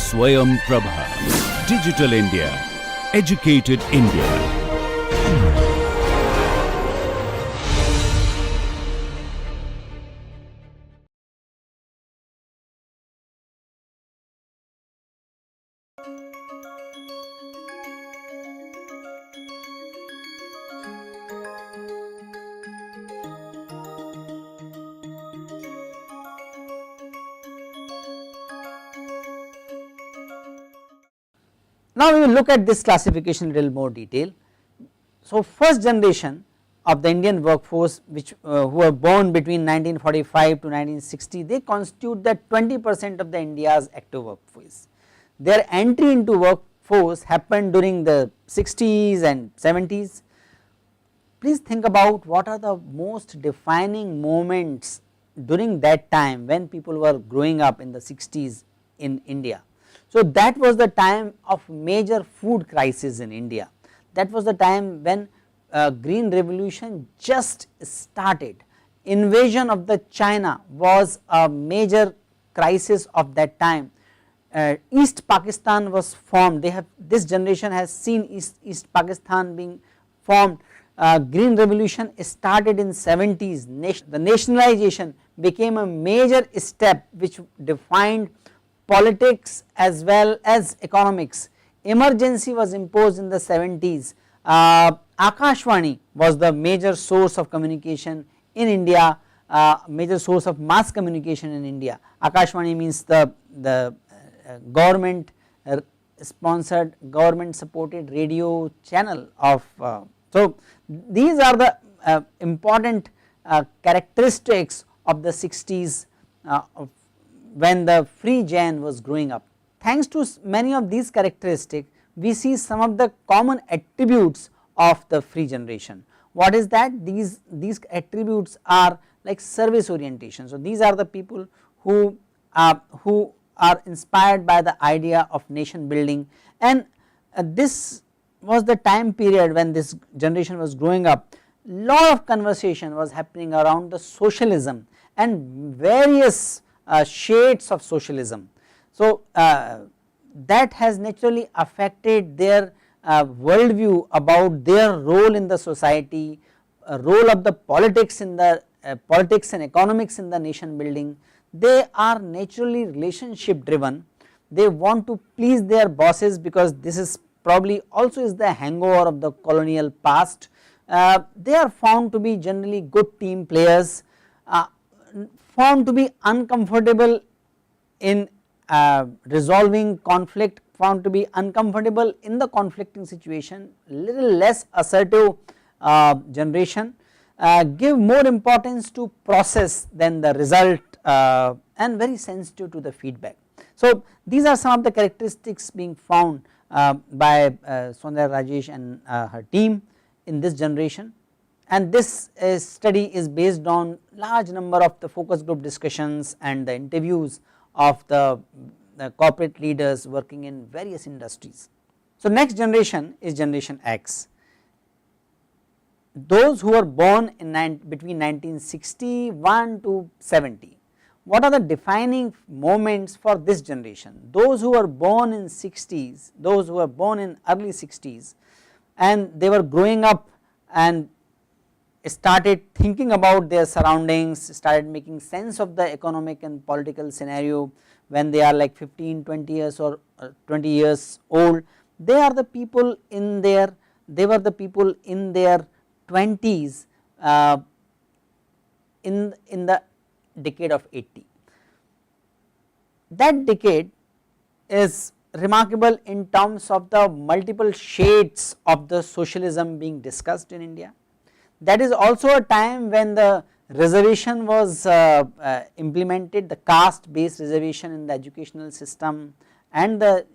SwayamPrabha. Digital India. Educated India. Now we will look at this classification in little more detail. So first generation of the Indian workforce which who were born between 1945 to 1960, they constitute the 20% of the India's active workforce. Their entry into workforce happened during the 60s and 70s. Please think about what are the most defining moments during that time when people were growing up in the 60s in India. So that was the time of major food crisis in India. That was the time when green revolution just started. Invasion of the China was a major crisis of that time. East Pakistan was formed. They have, this generation has seen East Pakistan being formed. Green revolution started in 70s. The nationalization became a major step which defined politics as well as economics. Emergency was imposed in the 70s. Akashvani was the major source of communication in India, major source of mass communication in India. Akashvani means the government sponsored, government supported radio channel of. So these are the important characteristics of the 60s when the free Jain was growing up. Thanks to many of these characteristics, we see some of the common attributes of the free generation. What is that? These attributes are like service orientation. So these are the people who are inspired by the idea of nation building, and this was the time period when this generation was growing up. Lot of conversation was happening around the socialism and various shades of socialism. So that has naturally affected their worldview about their role in the society, role of the politics in the politics and economics in the nation building. They are naturally relationship driven. They want to please their bosses because this is probably also is the hangover of the colonial past. They are found to be generally good team players, found to be uncomfortable in resolving conflict, found to be uncomfortable in the conflicting situation, little less assertive generation, give more importance to process than the result, and very sensitive to the feedback. So these are some of the characteristics being found by Sondra Rajesh and her team in this generation, and this study is based on large number of the focus group discussions and the interviews of the corporate leaders working in various industries. So next generation is generation X. Those who are born in between 1961 to 70. What are the defining moments for this generation? Those who were born in 60s, those who were born in early 60s, and they were growing up and started thinking about their surroundings, started making sense of the economic and political scenario when they are like 15, 20 years or 20 years old. They are the people in their, they were the people in their 20s in the decade of 80. That decade is remarkable in terms of the multiple shades of the socialism being discussed in India. That is also a time when the reservation was implemented, the caste based reservation in the educational system and the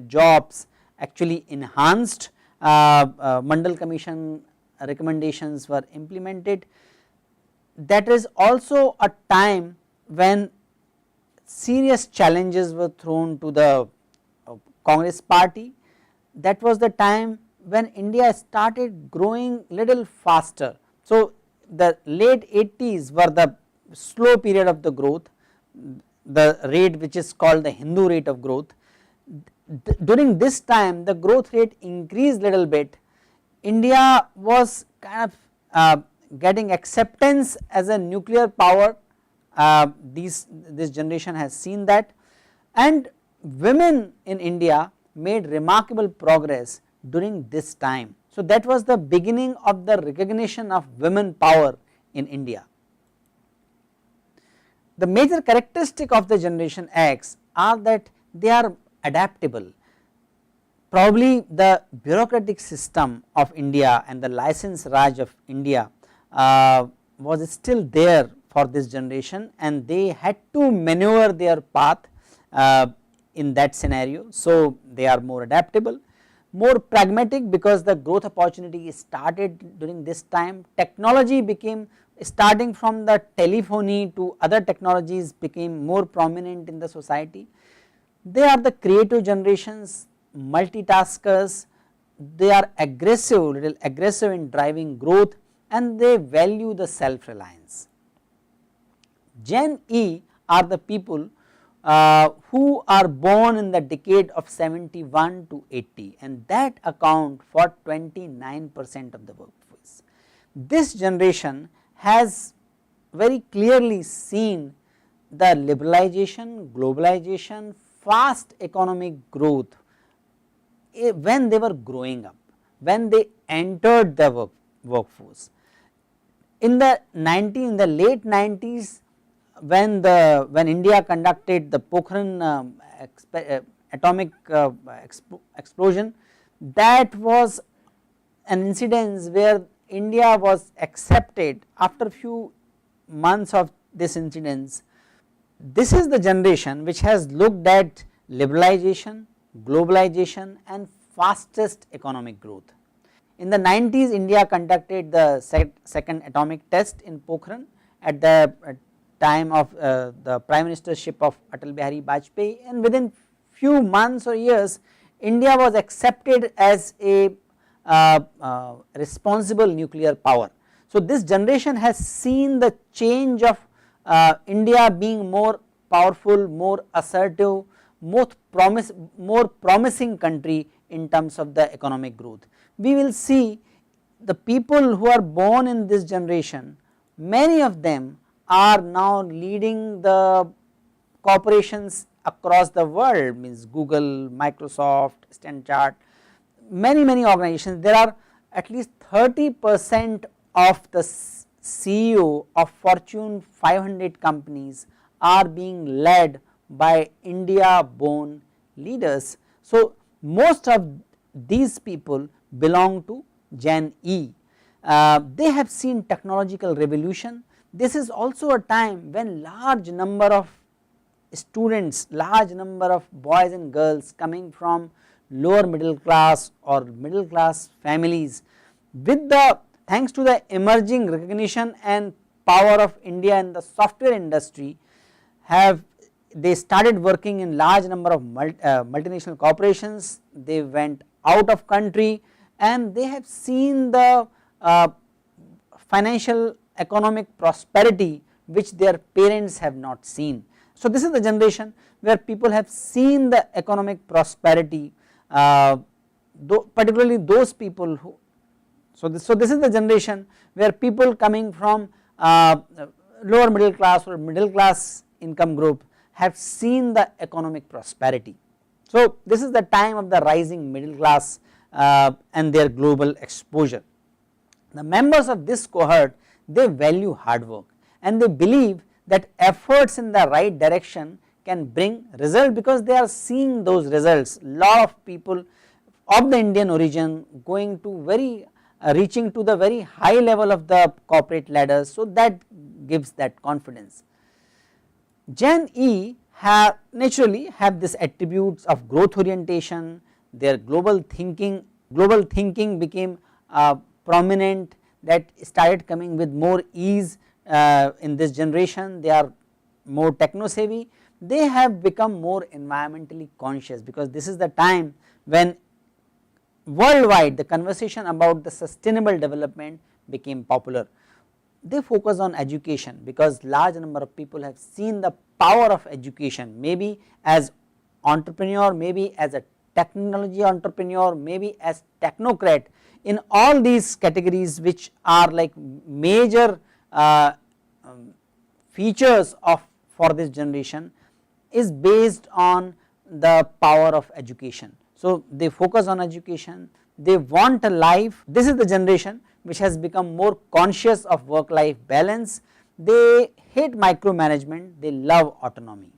jobs actually enhanced. Mandal Commission recommendations were implemented. That is also a time when serious challenges were thrown to the Congress party. That was the time when India started growing little faster. So the late 80s were the slow period of the growth, the rate which is called the Hindu rate of growth. During this time the growth rate increased little bit. India was kind of getting acceptance as a nuclear power, this generation has seen that, and women in India made remarkable progress during this time. So that was the beginning of the recognition of women power in India. The major characteristic of the generation X are that they are adaptable. Probably the bureaucratic system of India and the license Raj of India was still there for this generation, and they had to maneuver their path in that scenario. So they are more adaptable, more pragmatic, because the growth opportunity started during this time. Technology became, starting from the telephony to other technologies, became more prominent in the society. They are the creative generations, multitaskers, they are aggressive, little aggressive in driving growth, and they value the self reliance. Gen E are the people who are born in the decade of 71 to 80, and that account for 29% of the workforce. This generation has very clearly seen the liberalization, globalization, fast economic growth when they were growing up, when they entered the workforce. In the late 90s, when India conducted the Pokhran atomic explosion, that was an incident where India was accepted after few months of this incident. This is the generation which has looked at liberalization, globalization, and fastest economic growth. In the 90s, India conducted the second atomic test in Pokhran at the time of the Prime Ministership of Atal Bihari Vajpayee, and within few months or years India was accepted as a responsible nuclear power. So this generation has seen the change of India being more powerful, more assertive, more promising country in terms of the economic growth. We will see the people who are born in this generation, many of them are now leading the corporations across the world, means Google, Microsoft, Stanchart, many organizations. There are at least 30% of the CEO of Fortune 500 companies are being led by India born leaders. So most of these people belong to Gen E. They have seen technological revolution. This is also a time when large number of students, large number of boys and girls coming from lower middle class or middle class families, with the thanks to the emerging recognition and power of India in the software industry, they started working in large number of multinational corporations. They went out of country and they have seen the financial economic prosperity which their parents have not seen. So this is the generation where people have seen the economic prosperity, particularly those people who, so this is the generation where people coming from lower middle class or middle class income group have seen the economic prosperity. So this is the time of the rising middle class and their global exposure. The members of this cohort, they value hard work and they believe that efforts in the right direction can bring result, because they are seeing those results. Lot of people of the Indian origin going to reaching to the very high level of the corporate ladder, so that gives that confidence. Gen E naturally have this attributes of growth orientation. Their global thinking became prominent, that started coming with more ease in this generation. They are more techno savvy. They have become more environmentally conscious, because this is the time when worldwide the conversation about the sustainable development became popular. They focus on education because large number of people have seen the power of education, maybe as entrepreneur, maybe as a technology entrepreneur, maybe as technocrat. In all these categories which are like major features of for this generation is based on the power of education. So, they focus on education, they want a life. This is the generation which has become more conscious of work life balance, they hate micromanagement, they love autonomy.